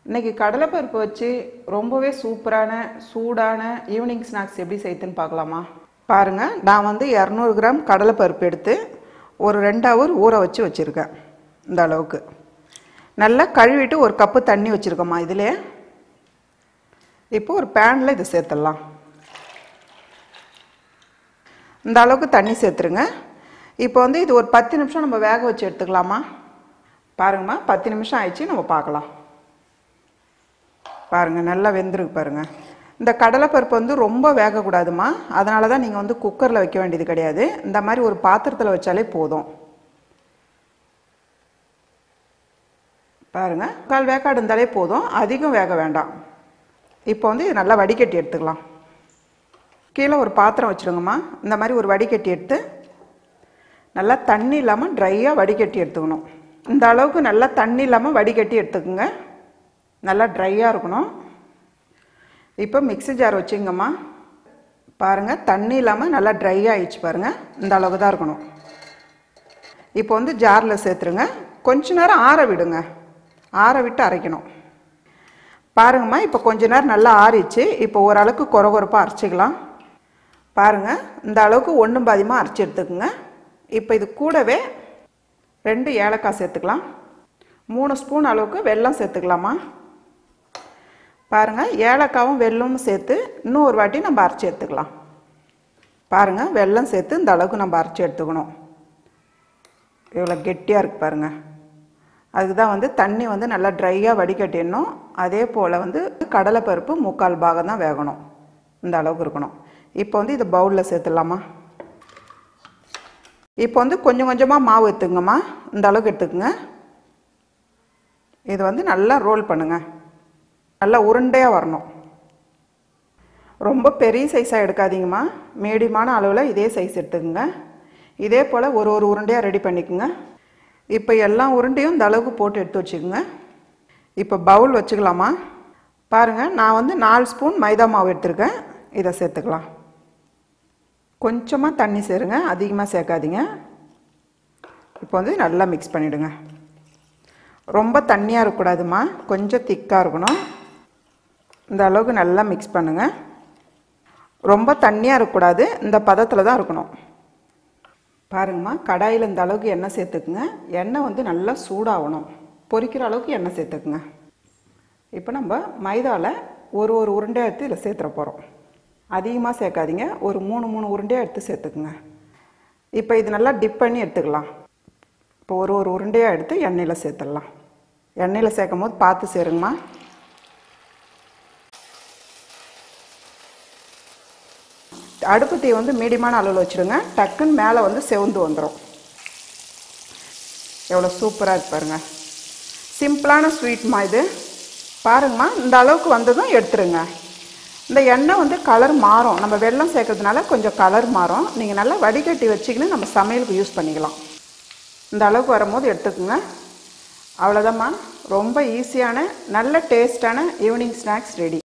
இன்னைக்கு கடலைப்பருப்பு வச்சு ரொம்பவே சூப்பரான சூடான ஈவினிங் ஸ்நாக்ஸ் எப்படி செய்யுதுன்னு பார்க்கலாமா? பாருங்கள், நான் வந்து 200 கிராம் கடலைப்பருப்பு எடுத்து ஒரு 2 ஹவர் ஊற வச்சு வச்சுருக்கேன். இந்த அளவுக்கு நல்லா கழுவிட்டு ஒரு கப்பு தண்ணி வச்சுருக்கோம்மா. இதிலே இப்போ ஒரு பேனில் இதை சேர்த்துடலாம். இந்த அளவுக்கு தண்ணி சேர்த்துருங்க. இப்போ வந்து இது ஒரு 10 நிமிஷம் நம்ம வேக வச்சு எடுத்துக்கலாமா? பாருங்கம்மா, 10 நிமிஷம் ஆயிடுச்சு. நம்ம பார்க்கலாம். பாருங்கள், நல்லா வெந்திருக்கு பாருங்கள். இந்த கடலைப்பருப்பு வந்து ரொம்ப வேகக்கூடாதுமா. அதனால தான் நீங்கள் வந்து குக்கரில் வைக்க வேண்டியது கிடையாது. இந்த மாதிரி ஒரு பாத்திரத்தில் வச்சாலே போதும். பாருங்கள், 1/4 வேக்காடு இருந்தாலே போதும், அதிகம் வேக வேண்டாம். இப்போ வந்து இது நல்லா வடிகட்டி எடுத்துக்கலாம். கீழே ஒரு பாத்திரம் வச்சுருங்கம்மா. இந்த மாதிரி ஒரு வடிகட்டி எடுத்து நல்லா தண்ணி இல்லாமல் ட்ரையாக வடிகட்டி எடுத்துக்கணும். இந்த அளவுக்கு நல்லா தண்ணி இல்லாமல் வடிகட்டி எடுத்துக்கோங்க. நல்லா ட்ரையாக இருக்கணும். இப்போ மிக்ஸி ஜார் வச்சுங்கம்மா. பாருங்கள், தண்ணி இல்லாமல் நல்லா ட்ரையாக ஆயிடுச்சு பாருங்கள். இந்த அளவுக்கு தான் இருக்கணும். இப்போ வந்து ஜாரில் சேர்த்துருங்க. கொஞ்ச நேரம் ஆற விடுங்க. ஆற விட்டு அரைக்கணும். பாருங்கம்மா, இப்போ கொஞ்ச நேரம் நல்லா ஆறிச்சு. இப்போ ஓரளவுக்கு கொரகொரப்பாக அரைச்சிக்கலாம். பாருங்கள், இந்த அளவுக்கு 1 பாதியமாக அரைச்சி எடுத்துக்குங்க. இப்போ இது கூடவே 2 ஏலக்காய் சேர்த்துக்கலாம். 3 ஸ்பூன் அளவுக்கு வெல்லம் சேர்த்துக்கலாமா? பாருங்கள், ஏலக்காவும் வெல்லமும் சேர்த்து இன்னும் ஒரு வாட்டி நம்ம அரைச்சி எடுத்துக்கலாம். பாருங்கள், வெல்லம் சேர்த்து இந்த அளவுக்கு நம்ம அரைச்சி எடுத்துக்கணும். இவ்வளோ கெட்டியாக இருக்குது பாருங்கள். அதுக்கு தான் வந்து தண்ணி வந்து நல்லா ட்ரையாக வடிகட்டிடணும். அதே போல் வந்து கடலைப்பருப்பு 3/4 பாகம் தான் வேகணும். இந்த அளவுக்கு இருக்கணும். இப்போ வந்து இதை பவுலில் சேர்த்துடலாமா? இப்போ வந்து கொஞ்சம் கொஞ்சமாக மாவு எடுத்துக்கங்கம்மா. இந்த அளவுக்கு எடுத்துக்கோங்க. இது வந்து நல்லா ரோல் பண்ணுங்கள். நல்லா உருண்டையாக வரணும். ரொம்ப பெரிய சைஸாக எடுக்காதீங்கம்மா. மீடியமான அளவில் இதே சைஸ் எடுத்துக்கோங்க. இதே போல் ஒரு உருண்டையாக ரெடி பண்ணிக்கோங்க. இப்போ எல்லா உருண்டையும் இந்த அளவுக்கு போட்டு எடுத்து வச்சுக்கோங்க. இப்போ பவுல் வச்சுக்கலாமா? பாருங்கள், நான் வந்து 4 ஸ்பூன் மைதா மாவு எடுத்துருக்கேன். இதை சேர்த்துக்கலாம். கொஞ்சமாக தண்ணி சேருங்க, அதிகமாக சேர்க்காதீங்க. இப்போ வந்து நல்லா மிக்ஸ் பண்ணிவிடுங்க. ரொம்ப தண்ணியாக இருக்கக்கூடாதுமா, கொஞ்சம் திக்காக இருக்கணும். இந்த அளவுக்கு நல்லா மிக்ஸ் பண்ணுங்கள். ரொம்ப தண்ணியாக இருக்கக்கூடாது, இந்த பதத்தில் தான் இருக்கணும். பாருங்கம்மா, கடாயில் இந்த அளவுக்கு எண்ணெய் சேர்த்துக்குங்க. எண்ணெய் வந்து நல்லா சூடாகணும். பொரிக்கிற அளவுக்கு எண்ணெய் சேர்த்துக்குங்க. இப்போ நம்ம மைதாவில் ஒரு உருண்டையாக எடுத்து இதில் சேர்த்துற போகிறோம். அதிகமாக சேர்க்காதீங்க. ஒரு 3 உருண்டையாக எடுத்து சேர்த்துக்குங்க. இப்போ இது நல்லா டிப் பண்ணி எடுத்துக்கலாம். இப்போ ஒரு உருண்டையாக எடுத்து எண்ணெயில் சேர்த்துடலாம். எண்ணெயில் சேர்க்கும் போது பார்த்து சேருங்கம்மா. அடுப்பு தீ வந்து மீடியமான அளவில் வச்சுருங்க. டக்குன்னு மேலே வந்து செவந்து வந்துடும். எவ்வளோ சூப்பராக இருக்கு பாருங்கள். சிம்பிளான ஸ்வீட்மா இது. பாருங்கம்மா, இந்த அளவுக்கு வந்ததும் எடுத்துருங்க. இந்த எண்ணெய் வந்து கலர் மாறும். நம்ம வெல்லம் சேர்க்கறதுனால கொஞ்சம் கலர் மாறும். நீங்கள் நல்லா வடிகட்டி வச்சிக்கின்னு நம்ம சமையலுக்கு யூஸ் பண்ணிக்கலாம். இந்த அளவுக்கு வரும்போது எடுத்துக்கோங்க. அவ்வளோதாம்மா, ரொம்ப ஈஸியான நல்ல டேஸ்டான ஈவினிங் ஸ்நாக்ஸ் ரெடி.